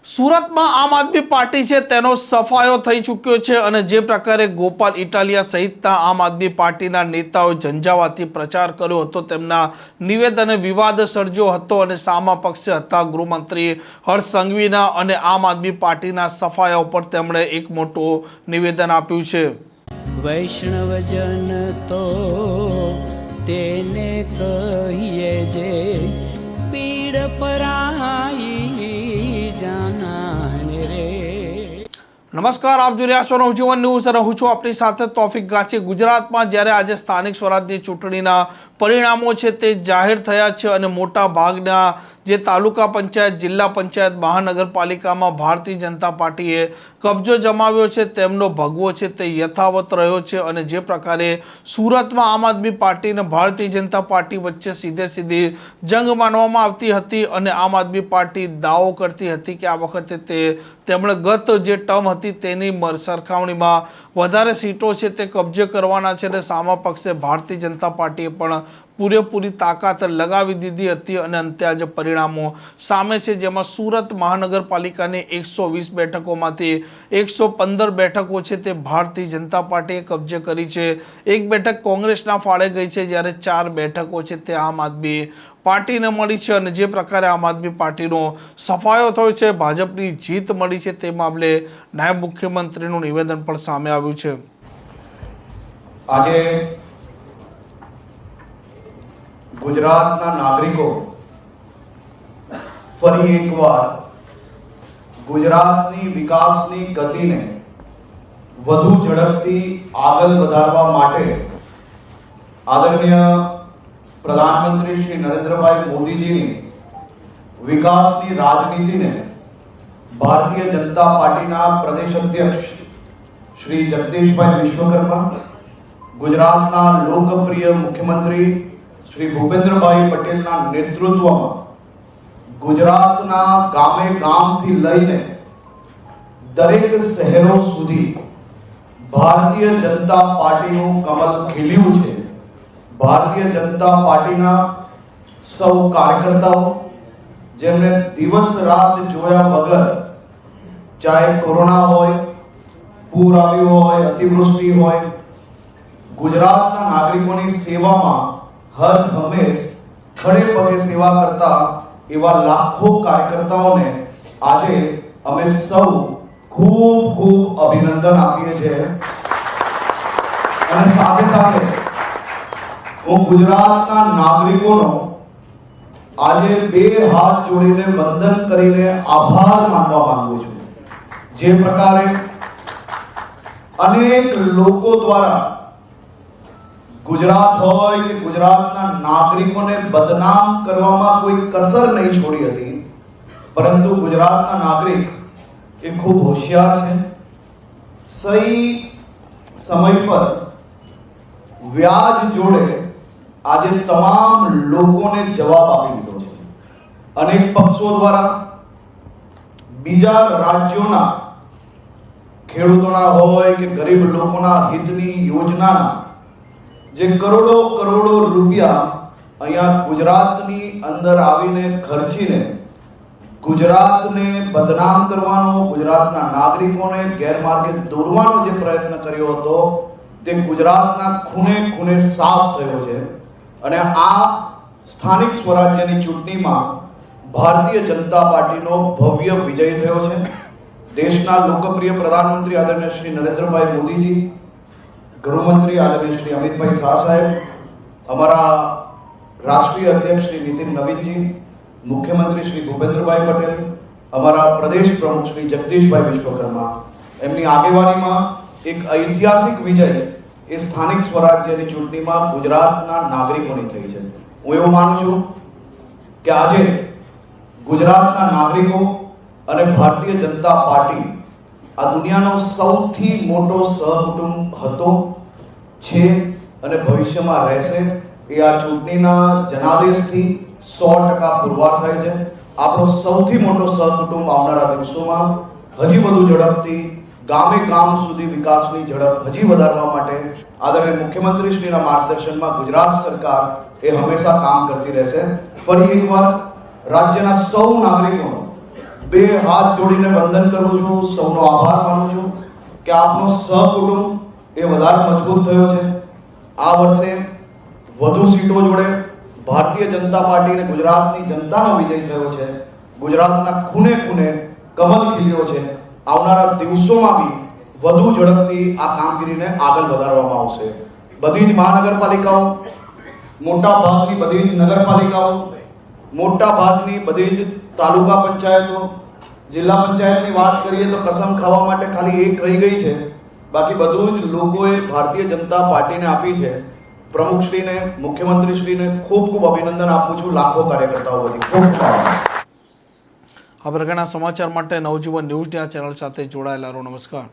સુરતમાં આમ આદમી પાર્ટી છે તેનો સફાયો થઈ ચૂક્યો છે અને જે પ્રકારે ગોપાલ ઇટાલિયા સહિતના આમ આદમી પાર્ટીના નેતાઓએ ઝંઝાવાતી પ્રચાર કર્યો હતો, તેમના નિવેદને વિવાદ સર્જ્યો હતો અને સામા પક્ષે હતા ગૃહમંત્રી હર્ષ સંઘવીના અને આમ આદમી પાર્ટીના સફાયા ઉપર તેમણે એક મોટું નિવેદન આપ્યું છે। વૈષ્ણવજન તો તેને કહીએ જે પીડ પરાઈ જાનાને રે। નમસ્કાર, આપ જોઈ રહ્યા છો નવજીવન ન્યૂઝ અને હું છું આપની સાથે તોફિક ગાંચી। ગુજરાતમાં જ્યારે આજે સ્થાનિક સ્વરાજની ચૂંટણીના પરિણામો છે તે જાહેર થયા છે અને મોટા ભાગના જે તાલુકા પંચાયત, જિલ્લા પંચાયત, મહાનગરપાલિકામાં ભારતીય જનતા પાર્ટીએ કબજો જમાવ્યો છે, તેમનો ભગવો છે તે યથાવત રહ્યો છે અને જે પ્રકારે સુરતમાં આમ આદમી પાર્ટી અને ભારતીય જનતા પાર્ટી વચ્ચે સીધે સીધી જંગ માનવામાં આવતી હતી અને આમ આદમી પાર્ટી દાવો કરતી હતી કે આ વખતે તેમણે ગત જે ટર્મ હતી તેની સરખામણીમાં વધારે સીટો છે તે કબજે કરવાના છે અને સામા પક્ષે ભારતીય જનતા પાર્ટીએ પણ પૂરેપૂરી તાકાત લગાવી દીધી હતી અને અંતે આજે પરિણામો સામે છે, જેમાં સુરત મહાનગરપાલિકાની 120 બેઠકોમાંથી 115 બેઠકો છે તે ભારતીય જનતા પાર્ટીએ કબજે કરી છે। એક બેઠક કોંગ્રેસના ફાળે ગઈ છે, જ્યારે 4 બેઠકો છે તે આમ આદમી પાર્ટીને મળી છે અને જે પ્રકારે આમ આદમી પાર્ટીનો સફાયો થયો છે, ભાજપની જીત મળી છે, તે મામલે નાયબ મુખ્યમંત્રીનું નિવેદન પણ સામે આવ્યું છે। આજે ગુજરાતના નાગરિકો ફરી એકવાર ગુજરાતની વિકાસની ગતિને વધુ ઝડપથી આગળ વધારવા માટે આદરણીય પ્રધાનમંત્રી શ્રી નરેન્દ્રભાઈ મોદીજીની વિકાસની રાજનીતિને ભારતીય જનતા પાર્ટીના પ્રદેશ અધ્યક્ષ શ્રી જગદીશભાઈ વિશ્વકર્મા, ગુજરાતના લોકપ્રિય મુખ્યમંત્રી શ્રી ભૂપેન્દ્રભાઈ પટેલના નેતૃત્વમાં ગુજરાતના ગામે ગામથી લઈને દરેક શહેરો સુધી ભારતીય જનતા પાર્ટીનું કમળ ખીલ્યું છે। ભારતીય જનતા પાર્ટીના સૌ કાર્યકર્તાઓ જેમણે દિવસ રાત જોયા વગર, ચાહે કોરોના હોય, પૂર આવ્યું હોય, અતિવૃષ્ટિ હોય, ગુજરાતના નાગરિકોની સેવામાં હર હંમેશ ખડે પગે સેવા કરતા એવા લાખો કાર્યકર્તાઓને આજે અમે સૌ ખૂબ ખૂબ અભિનંદન આપીએ છીએ અને સાથે સાથે હું ગુજરાતના નાગરિકોનો આજે 2 હાથ જોડીને વંદન કરીને આભાર માનવા માંગુ છું। જે પ્રકારે અનેક લોકો દ્વારા ગુજરાત હોય કે ગુજરાતના નાગરિકોને બદનામ કરવામાં કોઈ કસર નહીં છોડી હતી, પરંતુ ગુજરાતના નાગરિક એ ખૂબ હોશિયાર છે। સહી સમય પર વ્યાજ જોડે આજે તમામ લોકોને જવાબ આપી દીધો છે। અનેક પક્ષો દ્વારા બીજા રાજ્યોના ખેડૂતોના હોય કે ગરીબ લોકોના હિતની યોજનાના જે કરોડો કરોડો રૂપિયા અહીંયા ગુજરાતની અંદર આવીને ખર્ચીને ગુજરાતને બદનામ કરવાનો, ગુજરાતના નાગરિકોને ગેરમાર્ગે દોરવાનો જે પ્રયત્ન કર્યો હતો તે ગુજરાતના ખૂણે ખૂણે સાફ થયો છે અને આ સ્થાનિક સ્વરાજ્યની ચૂંટણીમાં ભારતીય જનતા પાર્ટીનો ભવ્ય વિજય થયો છે। દેશના લોકપ્રિય પ્રધાનમંત્રી આદરણીય શ્રી નરેન્દ્રભાઈ મોદીજી, ગૃહમંત્રી આદરણીય શ્રી અમિતભાઈ શાહ સાહેબ, અમારા રાષ્ટ્રીય અધ્યક્ષ શ્રી નીતિન નવીનજી, મુખ્યમંત્રી શ્રી ભૂપેન્દ્રભાઈ પટેલ, અમારા પ્રદેશ પ્રમુખ શ્રી જગદીશભાઈ વિશ્વકર્મા, એમની આગેવાનીમાં એક ઐતિહાસિક વિજય એ સ્થાનિક સ્વરાજ્યની ચૂંટણીમાં ગુજરાતના નાગરિકોની થઈ છે। હું એવું માનું છું કે આજે ગુજરાતના નાગરિકો અને ભારતીય જનતા પાર્ટી આ દુનિયાનો સૌથી મોટો સહકુટુંબ હતો, છે અને ભવિષ્યમાં રહેશે। એ આ ચૂંટણીના જનાદેશથી 100% પુરવાર થાય છે। આપણો સૌથી મોટો સહકુટુંબ આવનારા દિવસોમાં હજી વધુ ઝડપથી ગામે ગામ સુધી વિકાસની ઝડપ હજી વધારવા માટે આદરણીય મુખ્યમંત્રી શ્રીના માર્ગદર્શનમાં ગુજરાત સરકાર એ હંમેશા કામ કરતી રહેશે। ફરી એકવાર રાજ્યના સૌ નાગરિકોનો બે હાથ જોડીને વંદન કરું છું, સૌનો આભાર માનું છું કે આપનો સહકુટુંબ એ વધારે મજબૂત થયો છે. આ વર્ષે વધુ સીટો જોડે ભારતીય જનતા પાર્ટી અને ગુજરાતની જનતાનો વિજય થયો છે. ગુજરાતના ખૂણે ખૂણે કમળ ખીલ્યો છે. આવનારા દિવસોમાં બી વધુ ઝડપથી આ કામગીરીને આગળ વધારવામાં આવશે. બધી જ મહાનગરપાલિકાઓ, મોટા ભાગની બધી જ નગરપાલિકાઓ, મોટા ભાગની બધી જ તાલુકા પંચાયતો, જિલ્લા પંચાયતની વાત કરીએ તો કસમ ખાવા માટે ખાલી એક રહી ગઈ છે. બાકી બધું જ લોકોએ ભારતીય જનતા પાર્ટીને આપી છે. પ્રમુખશ્રીને, મુખ્યમંત્રીશ્રીને ખૂબ ખૂબ અભિનંદન આપું છું. લાખો કાર્યકર્તાઓ વતી ખૂબ ખૂબ આભાર. આ પ્રકારના સમાચાર માટે નવજીવન ન્યૂઝની આ ચેનલ સાથે જોડાયેલા રહો. નમસ્કાર.